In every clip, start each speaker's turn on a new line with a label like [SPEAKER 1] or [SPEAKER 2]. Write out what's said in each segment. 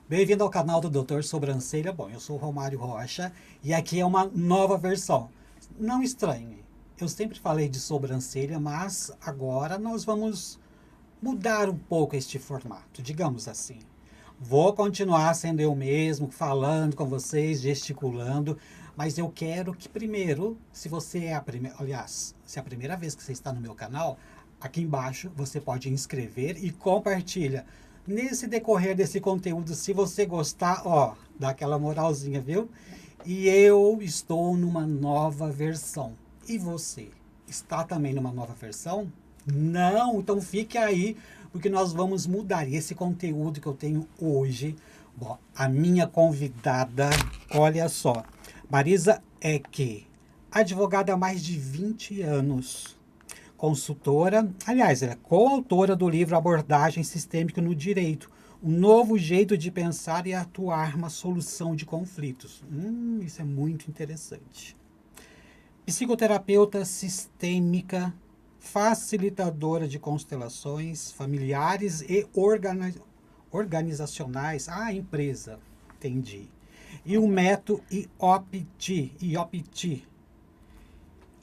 [SPEAKER 1] Bem-vindo ao canal do Doutor Sobrancelha. Bom, eu sou o Romário Rocha e aqui é uma nova versão. Não estranhe, eu sempre falei de sobrancelha, mas agora nós vamos mudar um pouco este formato, digamos assim. Vou continuar sendo eu mesmo, falando com vocês, gesticulando, mas eu quero que primeiro, se você é a primeira, aliás, se é a primeira vez que você está no meu canal, aqui embaixo você pode inscrever e compartilha. Nesse decorrer desse conteúdo, se você gostar, ó, dá aquela moralzinha, viu? E eu estou numa nova versão. E você? Está também numa nova versão? Não, então fique aí, porque nós vamos mudar. E esse conteúdo que eu tenho hoje, bom, a minha convidada, olha só, Marisa Eck, advogada há mais de 20 anos, consultora, aliás, ela é coautora do livro Abordagem Sistêmica no Direito, um novo jeito de pensar e atuar uma solução de conflitos. Isso é muito interessante. Psicoterapeuta sistêmica, facilitadora de constelações familiares e organizacionais. Ah, empresa, entendi. E o método IOPT.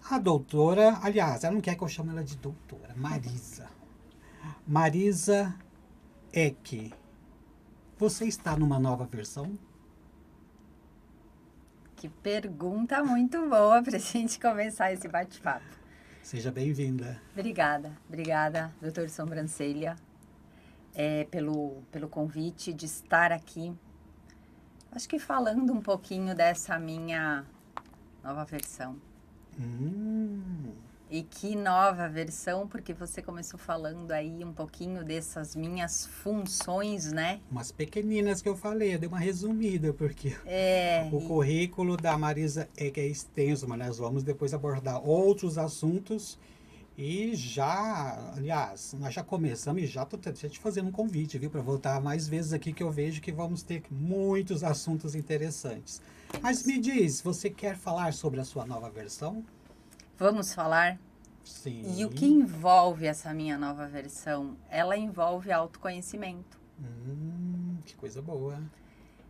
[SPEAKER 1] A doutora, aliás, ela não quer que eu chame ela de doutora, Marisa. Marisa Eck. Você está numa nova versão?
[SPEAKER 2] Que pergunta muito boa para a gente começar esse bate-papo.
[SPEAKER 1] Seja bem-vinda.
[SPEAKER 2] Obrigada, doutor Sobrancelha, pelo convite de estar aqui. Acho que falando um pouquinho dessa minha nova versão. E que nova versão, porque você começou falando aí um pouquinho dessas minhas funções, né?
[SPEAKER 1] Umas pequeninas que eu falei, eu dei uma resumida, porque o currículo da Marisa é que é extenso, mas nós vamos depois abordar outros assuntos e já, aliás, nós já começamos e já estou te fazendo um convite, viu, para voltar mais vezes aqui que eu vejo que vamos ter muitos assuntos interessantes. Mas me diz, você quer falar sobre a sua nova versão?
[SPEAKER 2] Vamos falar.
[SPEAKER 1] Sim.
[SPEAKER 2] E o que envolve essa minha nova versão? Ela envolve autoconhecimento.
[SPEAKER 1] Que coisa boa.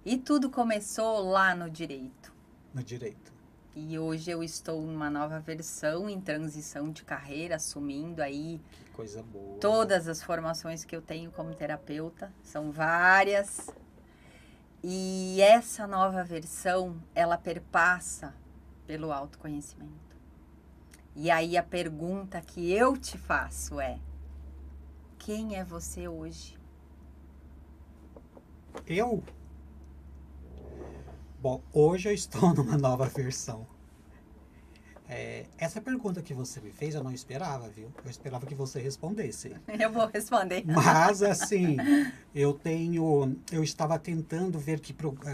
[SPEAKER 2] E tudo começou lá no direito.
[SPEAKER 1] No direito.
[SPEAKER 2] E hoje eu estou numa nova versão, em transição de carreira, assumindo aí
[SPEAKER 1] Que coisa boa.
[SPEAKER 2] todas as formações que eu tenho como terapeuta. São várias. E essa nova versão, ela perpassa pelo autoconhecimento. E aí a pergunta que eu te faço é: quem é você hoje?
[SPEAKER 1] Eu? Bom, hoje eu estou numa nova versão. Essa pergunta que você me fez eu não esperava, viu? Eu esperava que você respondesse.
[SPEAKER 2] Eu vou responder.
[SPEAKER 1] Mas, assim, eu estava tentando ver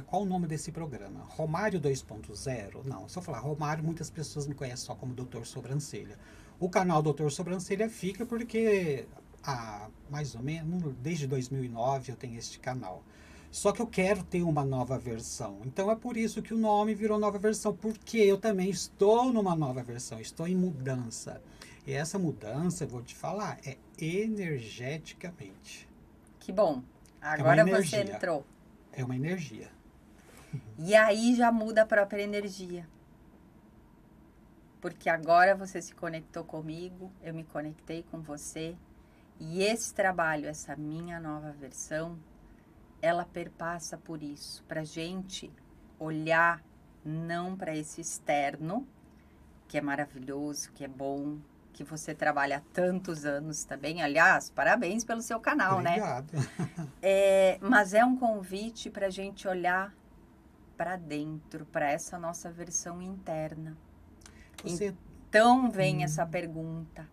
[SPEAKER 1] qual o nome desse programa. Romário 2.0? Não, se eu falar Romário, muitas pessoas me conhecem só como Doutor Sobrancelha. O canal Doutor Sobrancelha fica porque, mais ou menos, desde 2009 eu tenho este canal. Só que eu quero ter uma nova versão. Então é por isso que o nome virou nova versão, porque eu também estou numa nova versão, estou em mudança. E essa mudança, eu vou te falar, é energeticamente.
[SPEAKER 2] Que bom. Agora você
[SPEAKER 1] energia.
[SPEAKER 2] entrou.
[SPEAKER 1] É uma energia.
[SPEAKER 2] E aí já muda a própria energia. Porque agora você se conectou comigo, eu me conectei com você. E esse trabalho, essa minha nova versão, ela perpassa por isso. Pra gente olhar não para esse externo, que é maravilhoso, que é bom, que você trabalha há tantos anos também. Aliás, parabéns pelo seu canal,
[SPEAKER 1] Obrigado.
[SPEAKER 2] né? Mas é um convite para a gente olhar para dentro, para essa nossa versão interna. Então vem essa pergunta: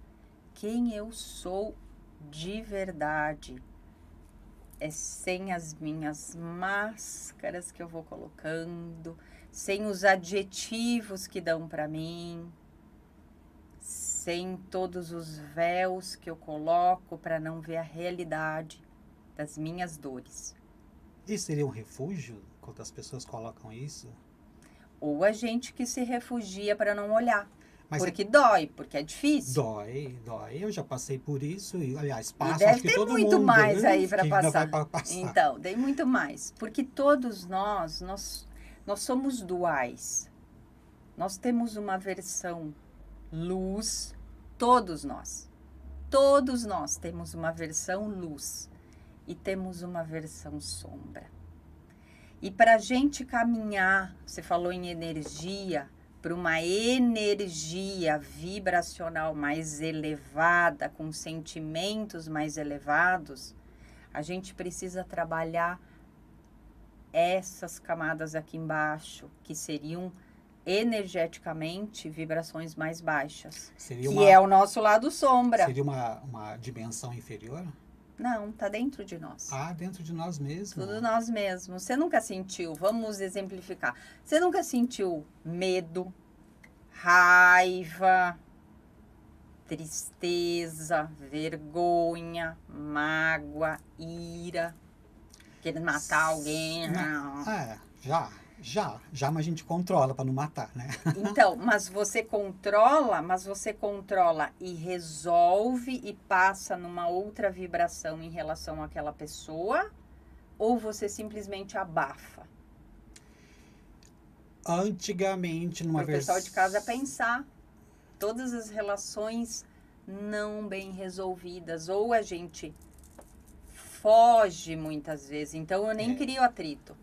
[SPEAKER 2] quem eu sou de verdade? É sem as minhas máscaras que eu vou colocando, sem os adjetivos que dão para mim, sem todos os véus que eu coloco para não ver a realidade das minhas dores.
[SPEAKER 1] Isso seria um refúgio, quando as pessoas colocam isso?
[SPEAKER 2] Ou a gente que se refugia para não olhar. Porque dói, porque é difícil.
[SPEAKER 1] Dói. Eu já passei por isso. E, aliás, passa,
[SPEAKER 2] E deve
[SPEAKER 1] acho que
[SPEAKER 2] ter
[SPEAKER 1] todo
[SPEAKER 2] muito
[SPEAKER 1] mundo,
[SPEAKER 2] mais
[SPEAKER 1] né,
[SPEAKER 2] aí para
[SPEAKER 1] que ainda vai
[SPEAKER 2] passar.
[SPEAKER 1] passar.
[SPEAKER 2] Então, tem muito mais. Porque todos nós somos duais. Nós temos uma versão luz, todos nós. Todos nós temos uma versão luz e temos uma versão sombra. E para a gente caminhar, você falou em energia, para uma energia vibracional mais elevada, com sentimentos mais elevados, a gente precisa trabalhar essas camadas aqui embaixo, que seriam energeticamente vibrações mais baixas, é o nosso lado sombra.
[SPEAKER 1] Seria uma dimensão inferior?
[SPEAKER 2] Não, tá dentro de nós.
[SPEAKER 1] Ah, dentro de nós mesmos.
[SPEAKER 2] Tudo nós mesmos. Você nunca sentiu, vamos exemplificar, você nunca sentiu medo, raiva, tristeza, vergonha, mágoa, ira, querer matar alguém?
[SPEAKER 1] Já, mas a gente controla para não matar, né?
[SPEAKER 2] Então, mas você controla e resolve e passa numa outra vibração em relação àquela pessoa, ou você simplesmente abafa?
[SPEAKER 1] Antigamente, numa
[SPEAKER 2] versão... Para o pessoal de casa pensar, todas as relações não bem resolvidas, ou a gente foge muitas vezes, então eu nem crio atrito.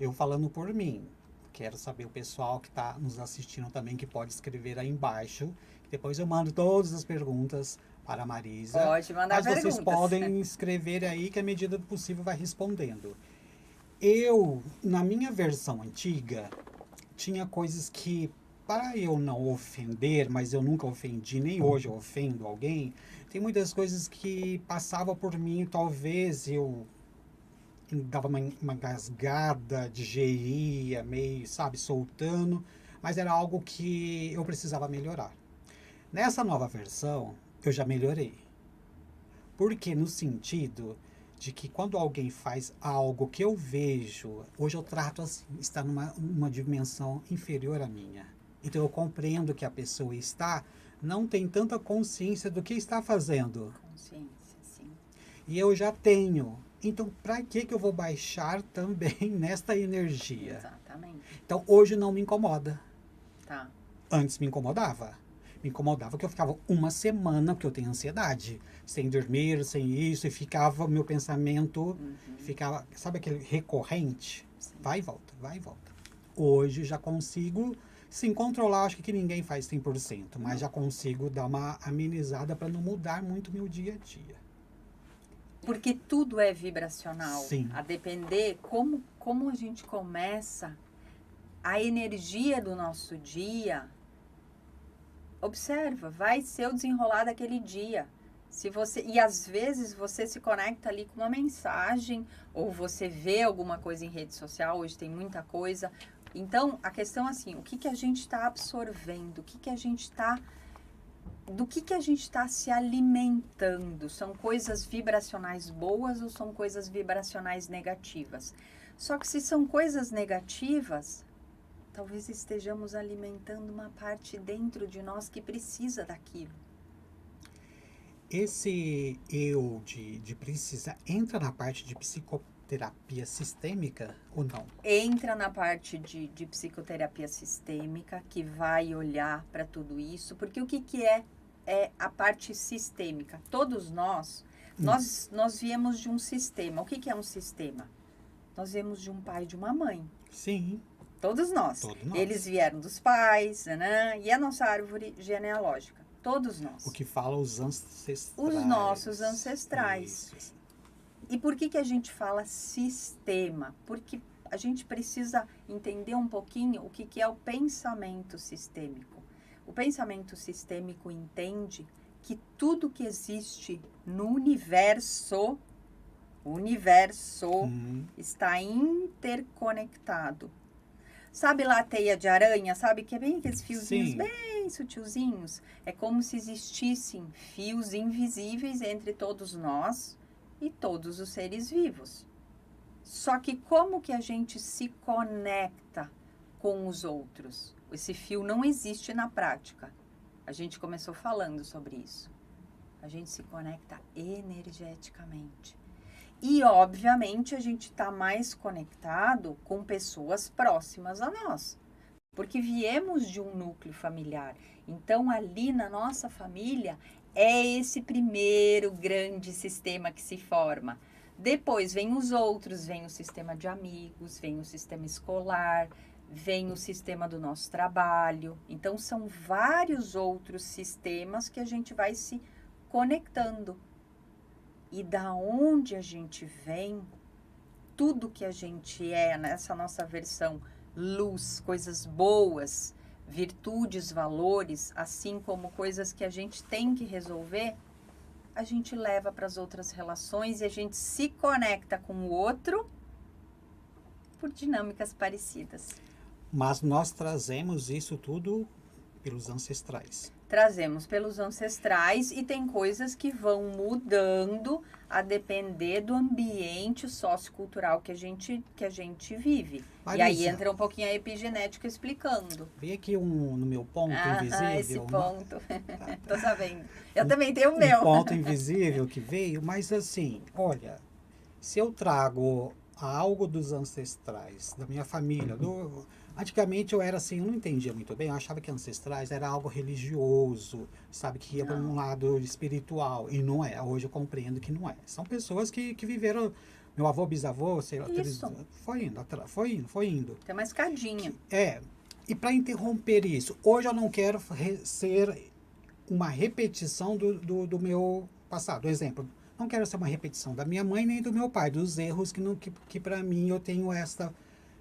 [SPEAKER 1] Eu falando por mim, quero saber o pessoal que está nos assistindo também, que pode escrever aí embaixo. Depois eu mando todas as perguntas para a Marisa.
[SPEAKER 2] Pode mandar perguntas.
[SPEAKER 1] Mas vocês podem escrever aí, que à medida do possível vai respondendo. Eu, na minha versão antiga, tinha coisas que, para eu não ofender, mas eu nunca ofendi, nem hoje eu ofendo alguém, tem muitas coisas que passavam por mim, talvez eu dava uma engasgada, digeria, meio, sabe, soltando, mas era algo que eu precisava melhorar. Nessa nova versão, eu já melhorei. Porque no sentido de que quando alguém faz algo que eu vejo, hoje eu trato assim, está numa dimensão inferior à minha. Então eu compreendo que a pessoa não tem tanta consciência do que está fazendo.
[SPEAKER 2] Consciência, sim.
[SPEAKER 1] E eu já tenho. Então, para que eu vou baixar também nesta energia?
[SPEAKER 2] Exatamente.
[SPEAKER 1] Então, hoje não me incomoda.
[SPEAKER 2] Tá.
[SPEAKER 1] Antes me incomodava. Me incomodava que eu ficava uma semana, porque eu tenho ansiedade, sem dormir, sem isso, e ficava, meu pensamento ficava, sabe aquele recorrente? Sim. Vai e volta, vai e volta. Hoje já consigo, sim, controlar, acho que ninguém faz 100%, mas já consigo dar uma amenizada para não mudar muito meu dia a dia.
[SPEAKER 2] Porque tudo é vibracional.
[SPEAKER 1] Sim.
[SPEAKER 2] A depender como a gente começa, a energia do nosso dia, observa, vai ser o desenrolar daquele dia. E às vezes você se conecta ali com uma mensagem, ou você vê alguma coisa em rede social, hoje tem muita coisa. Então, a questão é assim, o que a gente está absorvendo, do que a gente está se alimentando? São coisas vibracionais boas ou são coisas vibracionais negativas? Só que se são coisas negativas, talvez estejamos alimentando uma parte dentro de nós que precisa daquilo.
[SPEAKER 1] Esse eu de precisar entra na parte de psicoterapia sistêmica ou não?
[SPEAKER 2] Entra na parte de psicoterapia sistêmica, que vai olhar para tudo isso, porque o que é a parte sistêmica? Todos nós viemos de um sistema. O que é um sistema? Nós viemos de um pai e de uma mãe.
[SPEAKER 1] Sim.
[SPEAKER 2] Todos nós. Eles vieram dos pais, né? E a nossa árvore genealógica. Todos nós.
[SPEAKER 1] O que fala os ancestrais.
[SPEAKER 2] Os nossos ancestrais.
[SPEAKER 1] Isso.
[SPEAKER 2] E por que a gente fala sistema? Porque a gente precisa entender um pouquinho o que é o pensamento sistêmico. O pensamento sistêmico entende que tudo que existe no universo, está interconectado. Sabe lá a teia de aranha? Sabe que é bem aqueles fiozinhos bem sutilzinhos? É como se existissem fios invisíveis entre todos nós e todos os seres vivos. Só que como que a gente se conecta com os outros? Esse fio não existe na prática. A gente começou falando sobre isso. A gente se conecta energeticamente. E, obviamente, a gente está mais conectado com pessoas próximas a nós. Porque viemos de um núcleo familiar. Então, ali na nossa família, é esse primeiro grande sistema que se forma. Depois vem os outros, vem o sistema de amigos, vem o sistema escolar, vem o sistema do nosso trabalho. Então, são vários outros sistemas que a gente vai se conectando. E da onde a gente vem, tudo que a gente é, nessa nossa versão luz, coisas boas, virtudes, valores, assim como coisas que a gente tem que resolver, a gente leva para as outras relações e a gente se conecta com o outro por dinâmicas parecidas.
[SPEAKER 1] Mas nós trazemos isso tudo pelos ancestrais.
[SPEAKER 2] Trazemos pelos ancestrais e tem coisas que vão mudando a depender do ambiente sociocultural que a gente vive.
[SPEAKER 1] Marisa,
[SPEAKER 2] e aí entra um pouquinho a epigenética explicando.
[SPEAKER 1] Vem aqui no meu ponto invisível.
[SPEAKER 2] Esse ponto. Tô sabendo. Eu também tenho o meu.
[SPEAKER 1] Um ponto invisível que veio, mas assim, olha, se eu trago algo dos ancestrais, da minha família, antigamente eu era assim, eu não entendia muito bem, eu achava que ancestrais era algo religioso, sabe, que ia para um lado espiritual, e não é, hoje eu compreendo que não é. São pessoas que viveram, meu avô, bisavô, sei lá, foi indo.
[SPEAKER 2] Tem uma escadinha.
[SPEAKER 1] E para interromper isso, hoje eu não quero ser uma repetição do meu passado. Exemplo, não quero ser uma repetição da minha mãe nem do meu pai, dos erros que para mim eu tenho essa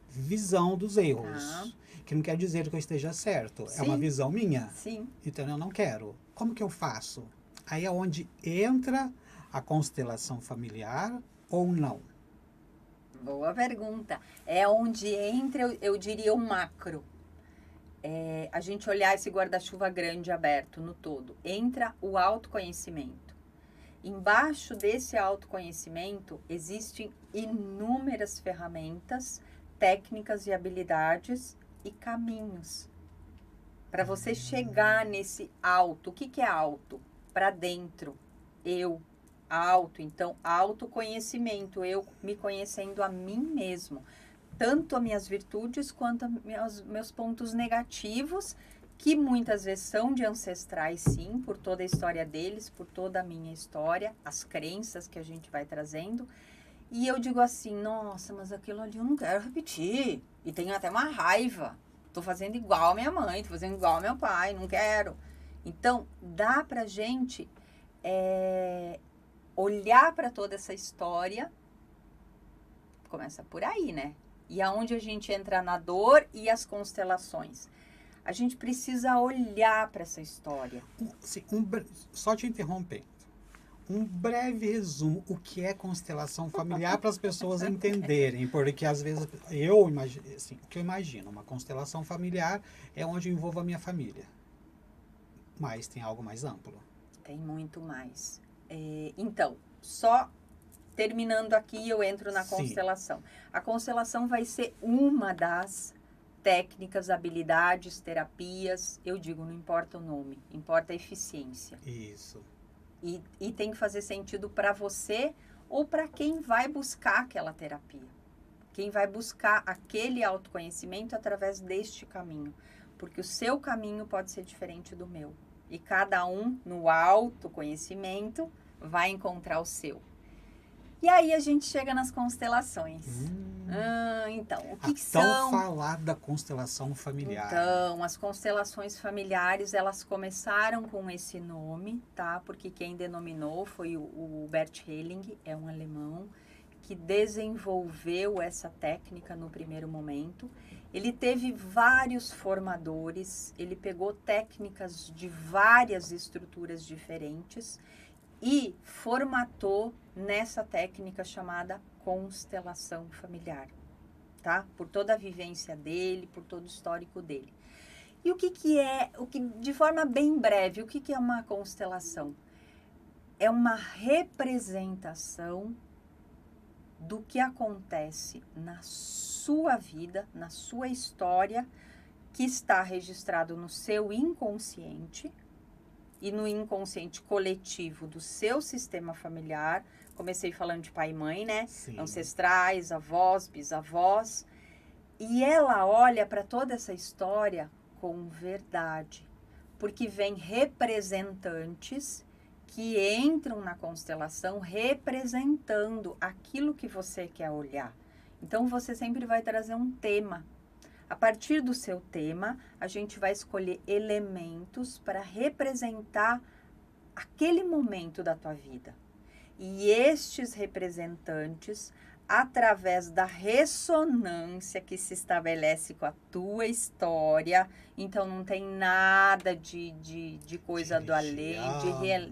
[SPEAKER 1] visão dos erros. Que não quer dizer que eu esteja certo. Sim. É uma visão minha.
[SPEAKER 2] Sim.
[SPEAKER 1] Então eu não quero. Como que eu faço? Aí é onde entra a constelação familiar ou não?
[SPEAKER 2] Boa pergunta. É onde entra, eu diria, o macro. A gente olhar esse guarda-chuva grande aberto no todo. Entra o autoconhecimento. Embaixo desse autoconhecimento existem inúmeras ferramentas, técnicas e habilidades e caminhos para você chegar nesse auto. O que é auto? Para dentro. Eu. Auto. Então, autoconhecimento. Eu me conhecendo a mim mesmo. Tanto as minhas virtudes quanto meus pontos negativos, que muitas vezes são de ancestrais, sim, por toda a história deles, por toda a minha história, as crenças que a gente vai trazendo. E eu digo assim, nossa, mas aquilo ali eu não quero repetir. E tenho até uma raiva. Tô fazendo igual a minha mãe, tô fazendo igual ao meu pai, não quero. Então, dá pra gente olhar para toda essa história. Começa por aí, né? E aonde a gente entra na dor e as constelações. A gente precisa olhar para essa história.
[SPEAKER 1] Só te interrompendo. Um breve resumo, o que é constelação familiar para as pessoas entenderem, porque às vezes eu imagino, assim, o que eu imagino, uma constelação familiar é onde envolve a minha família. Mas tem algo mais amplo.
[SPEAKER 2] Tem muito mais. Então, só terminando aqui, eu entro na constelação. A constelação vai ser uma das técnicas, habilidades, terapias. Eu digo, não importa o nome, importa a eficiência.
[SPEAKER 1] Isso.
[SPEAKER 2] E tem que fazer sentido para você ou para quem vai buscar aquela terapia. Quem vai buscar aquele autoconhecimento através deste caminho. Porque o seu caminho pode ser diferente do meu. E cada um, no autoconhecimento, vai encontrar o seu. E aí a gente chega nas constelações. Então, o que são?
[SPEAKER 1] Então, falar da constelação familiar.
[SPEAKER 2] Então, as constelações familiares, elas começaram com esse nome, tá? Porque quem denominou foi o Bert Helling, é um alemão, que desenvolveu essa técnica no primeiro momento. Ele teve vários formadores, ele pegou técnicas de várias estruturas diferentes e formatou nessa técnica chamada constelação familiar, tá? Por toda a vivência dele, por todo o histórico dele. E de forma bem breve, o que é uma constelação? É uma representação do que acontece na sua vida, na sua história, que está registrado no seu inconsciente e no inconsciente coletivo do seu sistema familiar. Comecei falando de pai e mãe, né?
[SPEAKER 1] Sim.
[SPEAKER 2] Ancestrais, avós, bisavós. E ela olha para toda essa história com verdade, porque vem representantes que entram na constelação representando aquilo que você quer olhar. Então, você sempre vai trazer um tema. A partir do seu tema, a gente vai escolher elementos para representar aquele momento da tua vida. E estes representantes, através da ressonância que se estabelece com a tua história, então não tem nada de coisa do além,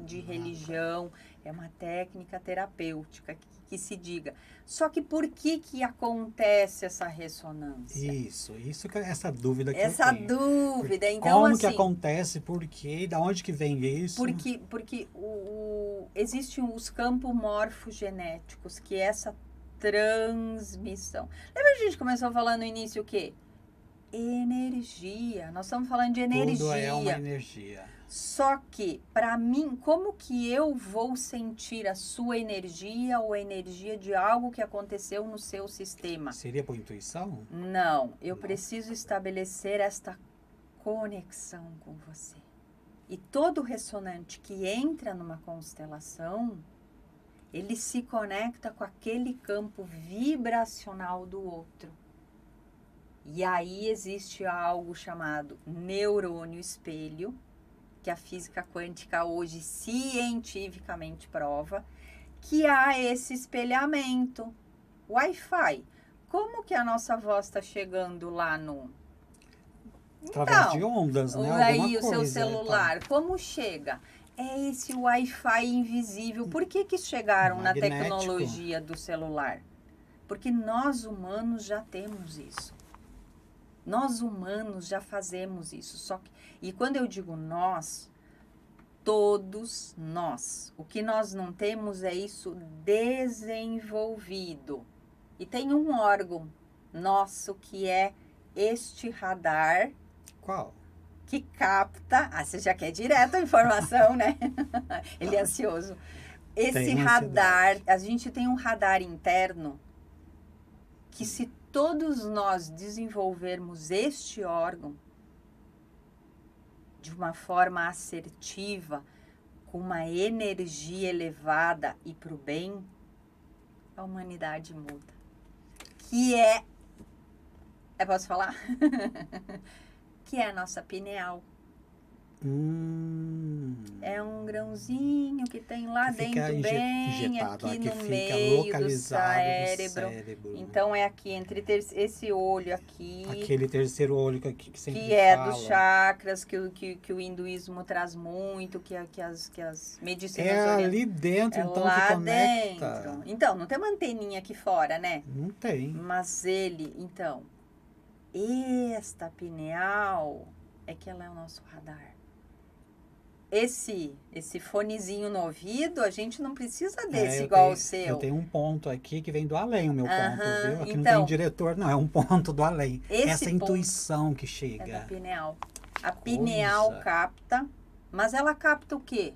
[SPEAKER 2] de religião, é uma técnica terapêutica que se diga. Só que por que acontece essa ressonância?
[SPEAKER 1] Isso que essa dúvida que
[SPEAKER 2] essa
[SPEAKER 1] eu tenho.
[SPEAKER 2] Dúvida, então
[SPEAKER 1] como
[SPEAKER 2] assim,
[SPEAKER 1] que acontece, por quê, da onde que vem isso?
[SPEAKER 2] Porque existem os campos morfogenéticos, que é essa transmissão. Lembra que a gente começou falando no início o quê? Energia. Nós estamos falando de energia.
[SPEAKER 1] Tudo é uma energia.
[SPEAKER 2] Só que, para mim, como que eu vou sentir a sua energia ou a energia de algo que aconteceu no seu sistema?
[SPEAKER 1] Seria por intuição?
[SPEAKER 2] Não. Eu preciso estabelecer esta conexão com você. E todo ressonante que entra numa constelação, ele se conecta com aquele campo vibracional do outro. E aí existe algo chamado neurônio espelho, que a física quântica hoje cientificamente prova, que há esse espelhamento. Wi-Fi. Como que a nossa voz está chegando lá no...
[SPEAKER 1] Através de ondas, né?
[SPEAKER 2] Aí o seu celular, como chega? É esse Wi-Fi invisível. Por que chegaram na tecnologia do celular? Porque nós humanos já temos isso. Nós humanos já fazemos isso. Só que, e quando eu digo nós, todos nós. O que nós não temos é isso desenvolvido. E tem um órgão nosso que é este radar.
[SPEAKER 1] Qual?
[SPEAKER 2] Que capta... Ah, você já quer direto a informação, né? Ele é ansioso. Esse radar, a gente tem um radar interno que se todos nós desenvolvermos este órgão de uma forma assertiva, com uma energia elevada e para o bem, a humanidade muda. Que é... posso falar? Que é a nossa pineal. É um grãozinho que tem lá
[SPEAKER 1] que
[SPEAKER 2] dentro, bem aqui no meio do cérebro. Então, é aqui, entre esse olho aqui.
[SPEAKER 1] Aquele terceiro olho que sempre
[SPEAKER 2] que é dos chakras, que o hinduísmo traz muito, que as medicinas...
[SPEAKER 1] É ali dentro, então,
[SPEAKER 2] lá
[SPEAKER 1] que conecta.
[SPEAKER 2] Dentro. Então, não tem uma anteninha aqui fora, né?
[SPEAKER 1] Não tem.
[SPEAKER 2] Mas então, esta pineal é que ela é o nosso radar. Esse fonezinho no ouvido, a gente não precisa desse igual o seu.
[SPEAKER 1] Eu tenho um ponto aqui que vem do além, o meu ponto, viu? Aqui então, não tem diretor, não, é um ponto do além. Essa intuição que chega.
[SPEAKER 2] É da pineal. A pineal capta, mas ela capta o quê?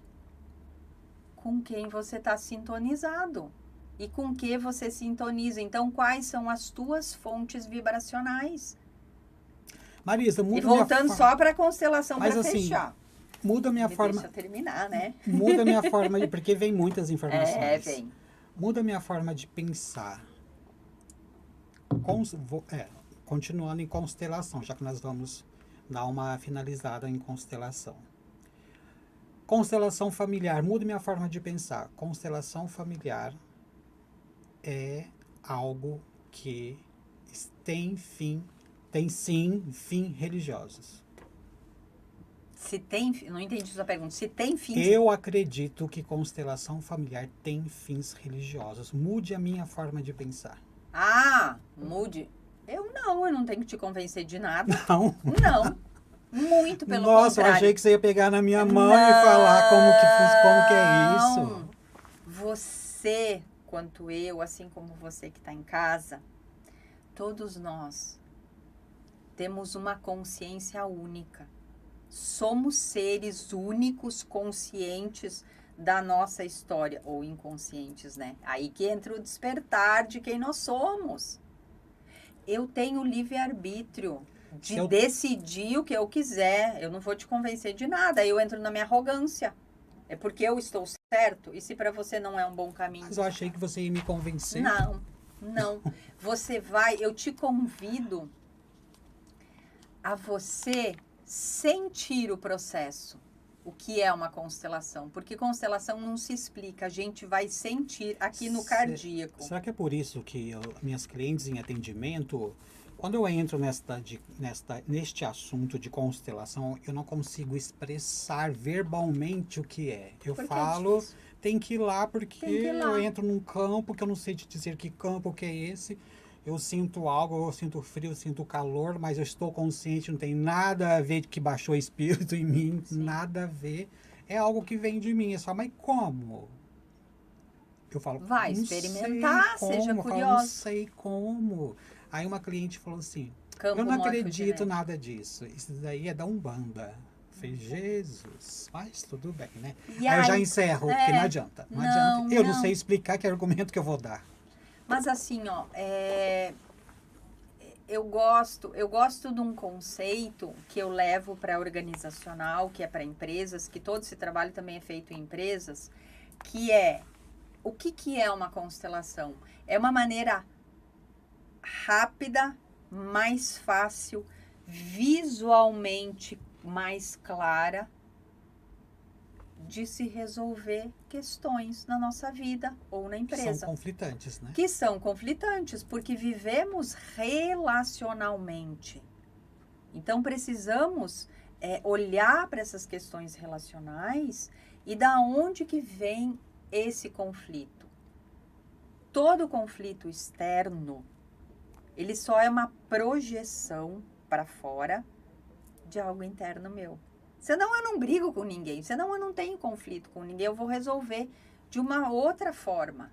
[SPEAKER 2] Com quem você está sintonizado. E com que você sintoniza. Então, quais são as tuas fontes vibracionais?
[SPEAKER 1] Marisa, muda
[SPEAKER 2] e voltando só para a constelação para fechar.
[SPEAKER 1] Muda a minha forma...
[SPEAKER 2] Deixa eu terminar, né?
[SPEAKER 1] Muda a minha forma de... Porque vem muitas informações.
[SPEAKER 2] Vem.
[SPEAKER 1] Muda a minha forma de pensar. Continuando em constelação, já que nós vamos dar uma finalizada em constelação. Constelação familiar. Muda minha forma de pensar. Constelação familiar é algo que tem sim fim religiosos.
[SPEAKER 2] Se tem, não entendi sua pergunta. Se tem fins...
[SPEAKER 1] Eu acredito que constelação familiar tem fins religiosos. Mude a minha forma de pensar.
[SPEAKER 2] Mude. Eu não tenho que te convencer de nada.
[SPEAKER 1] Não?
[SPEAKER 2] Não. Muito pelo contrário.
[SPEAKER 1] Nossa, eu achei que você ia pegar na minha mão e falar como que é isso.
[SPEAKER 2] Você, quanto eu, assim como você que está em casa, todos nós temos uma consciência única. Somos seres únicos, conscientes da nossa história, ou inconscientes, né? Aí que entra o despertar de quem nós somos. Eu tenho livre-arbítrio de decidir o que eu quiser. Eu não vou te convencer de nada. Aí eu entro na minha arrogância. É porque eu estou certo? E se para você não é um bom caminho?
[SPEAKER 1] Mas eu achei que você ia me convencer.
[SPEAKER 2] Não, não. Você vai, eu te convido a você sentir o processo. O que é uma constelação? Porque constelação não se explica, a gente vai sentir aqui no cardíaco.
[SPEAKER 1] Será que é por isso que minhas clientes em atendimento, quando eu entro neste assunto de constelação, eu não consigo expressar verbalmente o que é. Eu falo, tem que ir lá porque eu entro num campo que eu não sei te dizer que campo que é esse. Eu sinto algo, eu sinto frio, eu sinto calor, mas eu estou consciente, não tem nada a ver de que baixou o espírito em mim, sim, nada a ver. É algo que vem de mim, é só, mas como? Eu falo,
[SPEAKER 2] vai experimentar, seja curioso. Eu falo,
[SPEAKER 1] não sei como. Aí uma cliente falou assim, eu não acredito nada disso, isso daí é da Umbanda. Eu falei, Jesus, mas tudo bem, né? Aí eu já encerro, porque não adianta. Não adianta. Eu não sei explicar que argumento que eu vou dar.
[SPEAKER 2] Mas assim, ó, eu gosto de um conceito que eu levo para organizacional, que é para empresas, que todo esse trabalho também é feito em empresas, que é, o que é uma constelação? É uma maneira rápida, mais fácil, visualmente mais clara, de se resolver questões na nossa vida ou na empresa.
[SPEAKER 1] Que são conflitantes, né?
[SPEAKER 2] Que são conflitantes, porque vivemos relacionalmente. Então, precisamos olhar para essas questões relacionais e da onde que vem esse conflito. Todo conflito externo, ele só é uma projeção para fora de algo interno meu. Senão eu não brigo com ninguém, senão eu não tenho conflito com ninguém, eu vou resolver de uma outra forma.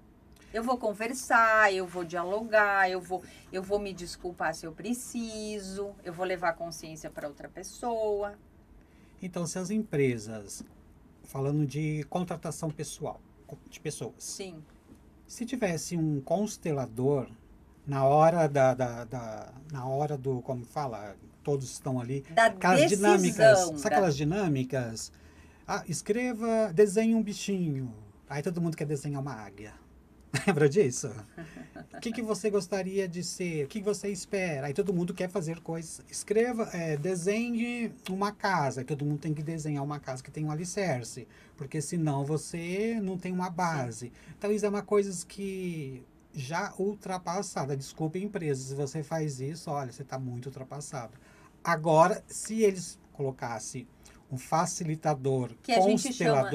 [SPEAKER 2] Eu vou conversar, eu vou dialogar, eu vou me desculpar se eu preciso, eu vou levar consciência para outra pessoa.
[SPEAKER 1] Então, se as empresas, falando de contratação pessoal, de pessoas.
[SPEAKER 2] Sim.
[SPEAKER 1] Se tivesse um constelador na hora na hora do, como fala, todos estão ali.
[SPEAKER 2] Da
[SPEAKER 1] aquelas
[SPEAKER 2] decisão.
[SPEAKER 1] Dinâmicas, sabe aquelas dinâmicas? Ah, escreva, desenhe um bichinho. Aí todo mundo quer desenhar uma águia. Lembra disso? O que você gostaria de ser? O que você espera? Aí todo mundo quer fazer coisas. Escreva, desenhe uma casa. Todo mundo tem que desenhar uma casa que tem um alicerce. Porque senão você não tem uma base. Sim. Então isso é uma coisa que já ultrapassada. Desculpe, empresa, se você faz isso, olha, você está muito ultrapassado. Agora, se eles colocassem um facilitador,
[SPEAKER 2] que a gente chama,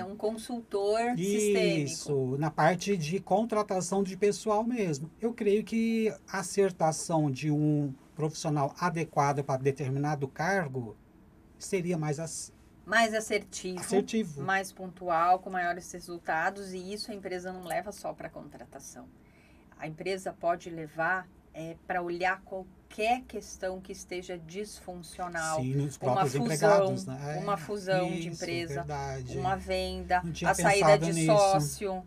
[SPEAKER 2] um consultor sistêmico.
[SPEAKER 1] Isso, na parte de contratação de pessoal mesmo. Eu creio que a acertação de um profissional adequado para determinado cargo seria mais assertivo,
[SPEAKER 2] mais pontual, com maiores resultados, e isso a empresa não leva só para contratação. A empresa pode levar para olhar qualquer questão que esteja disfuncional.
[SPEAKER 1] Sim, nos próprios empregados, né?
[SPEAKER 2] Uma fusão de empresa,
[SPEAKER 1] verdade.
[SPEAKER 2] uma venda, a saída de sócio.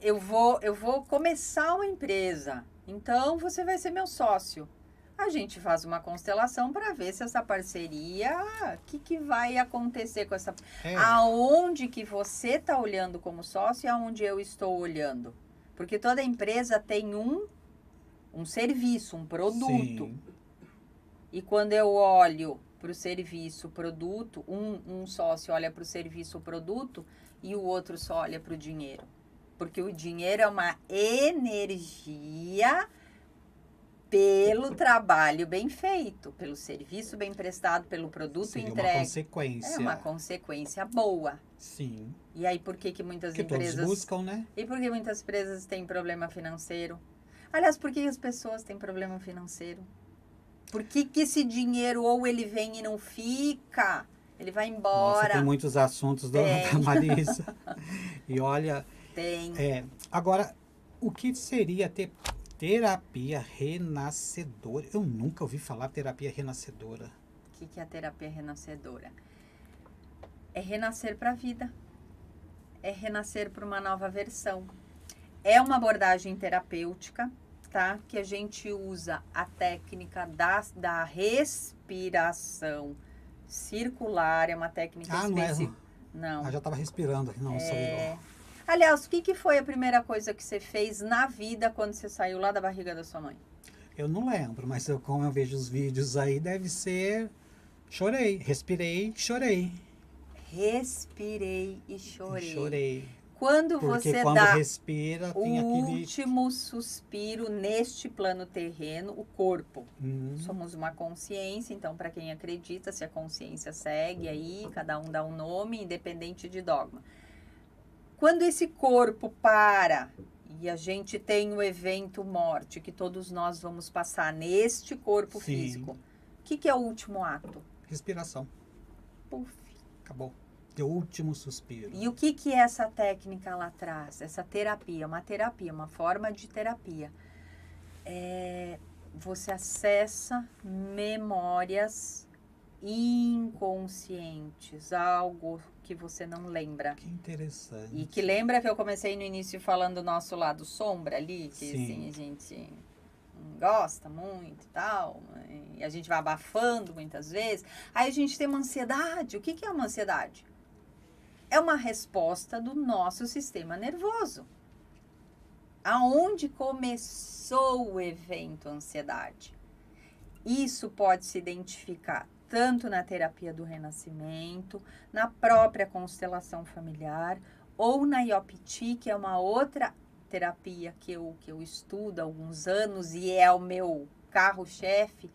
[SPEAKER 2] Eu vou começar uma empresa, então você vai ser meu sócio. A gente faz uma constelação para ver se essa parceria, o que vai acontecer com essa... Aonde que você está olhando como sócio e aonde eu estou olhando. Porque toda empresa tem um serviço, um produto.
[SPEAKER 1] Sim.
[SPEAKER 2] E quando eu olho para o serviço, o produto, um sócio olha para o serviço, o produto, e o outro só olha para o dinheiro. Porque o dinheiro é uma energia pelo trabalho bem feito, pelo serviço bem prestado, pelo produto entregue.
[SPEAKER 1] Uma consequência.
[SPEAKER 2] É uma consequência boa.
[SPEAKER 1] Sim.
[SPEAKER 2] E aí, por que muitas empresas...
[SPEAKER 1] todos buscam, né?
[SPEAKER 2] E por que muitas empresas têm problema financeiro? Aliás, por que as pessoas têm problema financeiro? Por que esse dinheiro ou ele vem e não fica? Ele vai embora.
[SPEAKER 1] Nossa, tem muitos assuntos da Marisa. E olha...
[SPEAKER 2] Tem.
[SPEAKER 1] Agora, o que seria ter Terapia renascedora. Eu nunca ouvi falar terapia renascedora.
[SPEAKER 2] O que é a terapia renascedora? É renascer para a vida. É renascer para uma nova versão. É uma abordagem terapêutica, tá? Que a gente usa a técnica da respiração circular. É uma técnica específica. Não.
[SPEAKER 1] Já estava respirando. Não, sou eu.
[SPEAKER 2] Aliás, o que foi a primeira coisa que você fez na vida quando você saiu lá da barriga da sua mãe?
[SPEAKER 1] Eu não lembro, mas como eu vejo os vídeos aí, deve ser... Chorei, respirei, chorei.
[SPEAKER 2] Respirei e chorei.
[SPEAKER 1] Chorei.
[SPEAKER 2] Quando
[SPEAKER 1] Porque
[SPEAKER 2] você
[SPEAKER 1] quando
[SPEAKER 2] dá
[SPEAKER 1] respira, tem
[SPEAKER 2] o
[SPEAKER 1] aquele...
[SPEAKER 2] último suspiro neste plano terreno, o corpo. Somos uma consciência, então para quem acredita, se a consciência segue aí, cada um dá um nome, independente de dogma. Quando esse corpo para e a gente tem o evento morte, que todos nós vamos passar neste corpo físico, o que é o último ato?
[SPEAKER 1] Respiração.
[SPEAKER 2] Puf.
[SPEAKER 1] Acabou. Teu último suspiro.
[SPEAKER 2] E o que é essa técnica lá atrás? Essa terapia, uma forma de terapia. Você acessa memórias inconscientes, algo que você não lembra.
[SPEAKER 1] Que interessante.
[SPEAKER 2] E que lembra que eu comecei no início falando do nosso lado sombra ali, que assim, a gente gosta muito e tal, e a gente vai abafando muitas vezes. Aí a gente tem uma ansiedade. O que é uma ansiedade? É uma resposta do nosso sistema nervoso. Aonde começou o evento ansiedade? Isso pode se identificar tanto na terapia do renascimento, na própria constelação familiar, ou na IOPT, que é uma outra terapia que eu estudo há alguns anos e é o meu carro-chefe,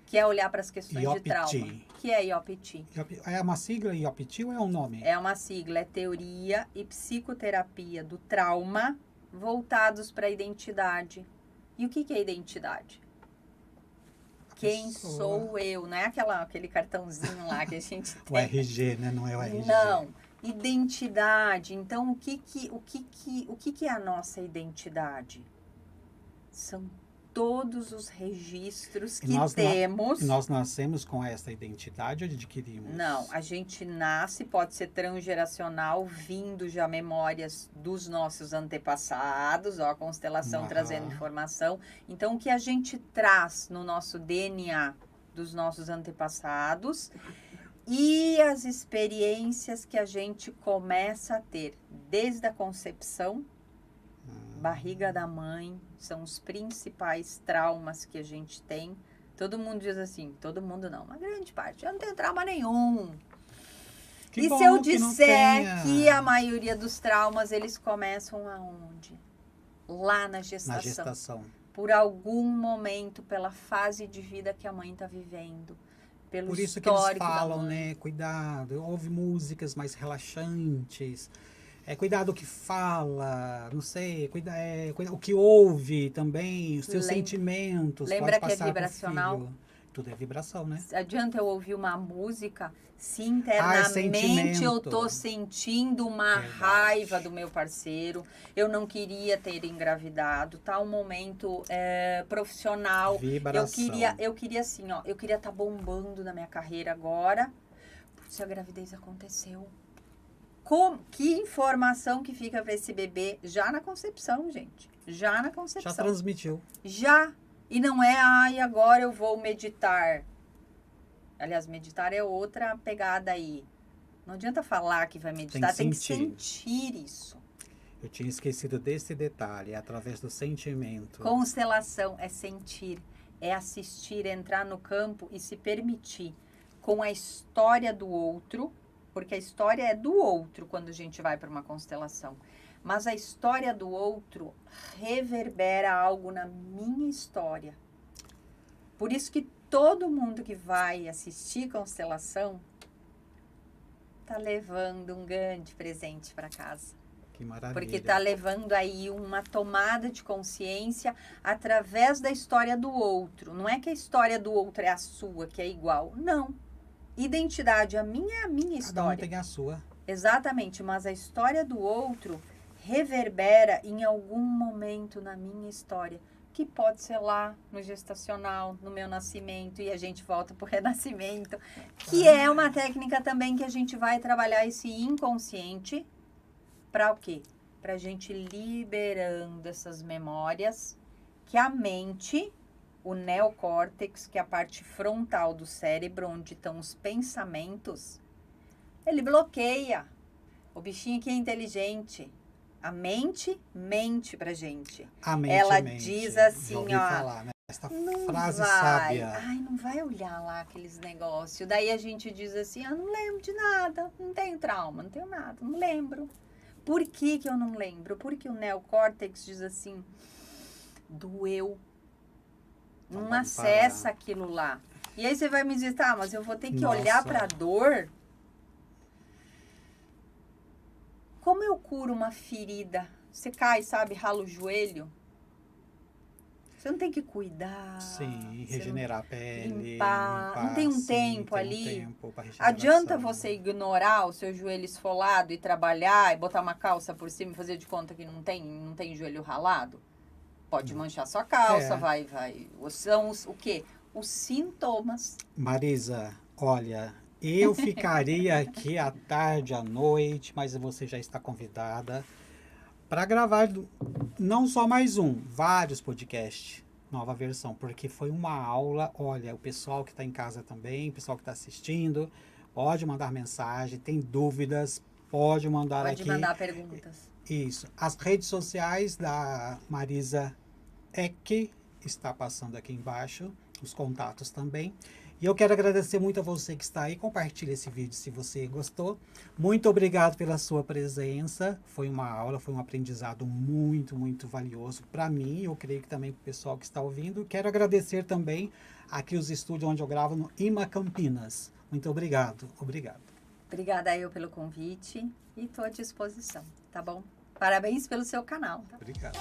[SPEAKER 2] que é olhar para as questões
[SPEAKER 1] IOPT.
[SPEAKER 2] de trauma. Que é IOPT?
[SPEAKER 1] É uma sigla IOPT ou é um nome?
[SPEAKER 2] É uma sigla, é Teoria e Psicoterapia do Trauma voltados para a identidade. E o que é identidade? Quem sou eu? Não é aquele cartãozinho lá que a gente tem.
[SPEAKER 1] O RG, né? Não é o RG.
[SPEAKER 2] Não. Identidade. Então, o que é a nossa identidade? São todos os registros que temos.
[SPEAKER 1] Nós nascemos com essa identidade ou adquirimos?
[SPEAKER 2] Não, a gente nasce, pode ser transgeracional, vindo já memórias dos nossos antepassados, ó, a constelação trazendo informação. Então, o que a gente traz no nosso DNA dos nossos antepassados e as experiências que a gente começa a ter desde a concepção, barriga da mãe, são os principais traumas que a gente tem. Todo mundo diz assim, todo mundo não, uma grande parte, eu não tenho trauma nenhum. E se eu disser que a maioria dos traumas, eles começam aonde? Lá na gestação.
[SPEAKER 1] Na gestação.
[SPEAKER 2] Por algum momento, pela fase de vida que a mãe está vivendo. Por
[SPEAKER 1] isso que eles falam, né? Cuidado, ouve músicas mais relaxantes. Cuidado o que fala, não sei, o que ouve também, os seus sentimentos.
[SPEAKER 2] Lembra que é vibracional?
[SPEAKER 1] Tudo é vibração, né?
[SPEAKER 2] Adianta eu ouvir uma música, se internamente eu tô sentindo uma raiva do meu parceiro, eu não queria ter engravidado, tá um momento profissional.
[SPEAKER 1] Vibração.
[SPEAKER 2] Eu queria assim, ó, eu queria estar bombando na minha carreira agora, se a gravidez aconteceu. Que informação que fica para esse bebê já na concepção, gente. Já na concepção.
[SPEAKER 1] Já transmitiu.
[SPEAKER 2] Já. E não é, agora eu vou meditar. Aliás, meditar é outra pegada aí. Não adianta falar que vai meditar, tem que sentir isso.
[SPEAKER 1] Eu tinha esquecido desse detalhe, é através do sentimento.
[SPEAKER 2] Constelação é sentir, é assistir, entrar no campo e se permitir com a história do outro, porque a história é do outro quando a gente vai para uma constelação. Mas a história do outro reverbera algo na minha história. Por isso que todo mundo que vai assistir constelação tá levando um grande presente para casa.
[SPEAKER 1] Que maravilha.
[SPEAKER 2] Porque tá levando aí uma tomada de consciência através da história do outro. Não é que a história do outro é a sua, que é igual. Não. Identidade, a minha é a minha história.
[SPEAKER 1] Cada um tem a sua.
[SPEAKER 2] Exatamente, mas a história do outro reverbera em algum momento na minha história. que pode ser lá no gestacional, no meu nascimento, e a gente volta para o renascimento, que é uma técnica também que a gente vai trabalhar esse inconsciente para o quê? Para a gente liberando essas memórias, que a mente, o neocórtex, que é a parte frontal do cérebro, onde estão os pensamentos, ele bloqueia. O bichinho aqui é inteligente. A mente mente pra gente.
[SPEAKER 1] A mente
[SPEAKER 2] ela
[SPEAKER 1] mente.
[SPEAKER 2] diz assim,
[SPEAKER 1] já ouvi
[SPEAKER 2] ó.
[SPEAKER 1] Falar, né? Esta
[SPEAKER 2] não
[SPEAKER 1] frase
[SPEAKER 2] vai.
[SPEAKER 1] sábia.
[SPEAKER 2] Ai, não vai olhar lá aqueles negócios. Daí a gente diz assim, não lembro de nada, não tenho trauma, não tenho nada, não lembro. Por que eu não lembro? Porque o neocórtex diz assim, doeu. Não
[SPEAKER 1] Vamos
[SPEAKER 2] acessa
[SPEAKER 1] parar.
[SPEAKER 2] aquilo lá. E aí você vai me dizer, tá, mas eu vou ter que
[SPEAKER 1] Nossa.
[SPEAKER 2] olhar pra dor. Como eu curo uma ferida? Você cai, sabe, rala o joelho. Você não tem que cuidar.
[SPEAKER 1] Sim, regenerar a pele.
[SPEAKER 2] Limpar. Não tem um
[SPEAKER 1] sim,
[SPEAKER 2] tempo
[SPEAKER 1] tem
[SPEAKER 2] ali.
[SPEAKER 1] Um tempo pra
[SPEAKER 2] Adianta
[SPEAKER 1] regeneração.
[SPEAKER 2] você ignorar o seu joelho esfolado e trabalhar e botar uma calça por cima e fazer de conta que não tem joelho ralado? Pode manchar sua calça, vai. São o quê? Os sintomas.
[SPEAKER 1] Marisa, olha, eu ficaria aqui à tarde, à noite, mas você já está convidada para gravar não só mais vários podcasts, nova versão, porque foi uma aula. Olha, o pessoal que está em casa também, o pessoal que está assistindo, pode mandar mensagem, tem dúvidas, pode mandar aqui.
[SPEAKER 2] Pode mandar perguntas.
[SPEAKER 1] Isso. As redes sociais da Marisa Eck está passando aqui embaixo, os contatos também. E eu quero agradecer muito a você que está aí. Compartilhe esse vídeo se você gostou. Muito obrigado pela sua presença. Foi uma aula, foi um aprendizado muito, muito valioso para mim. Eu creio que também para o pessoal que está ouvindo. Quero agradecer também aqui os estúdios onde eu gravo no IMA Campinas. Muito obrigado. Obrigado.
[SPEAKER 2] Obrigada eu pelo convite e estou à disposição, tá bom? Parabéns pelo seu canal. Tá?
[SPEAKER 1] Obrigado.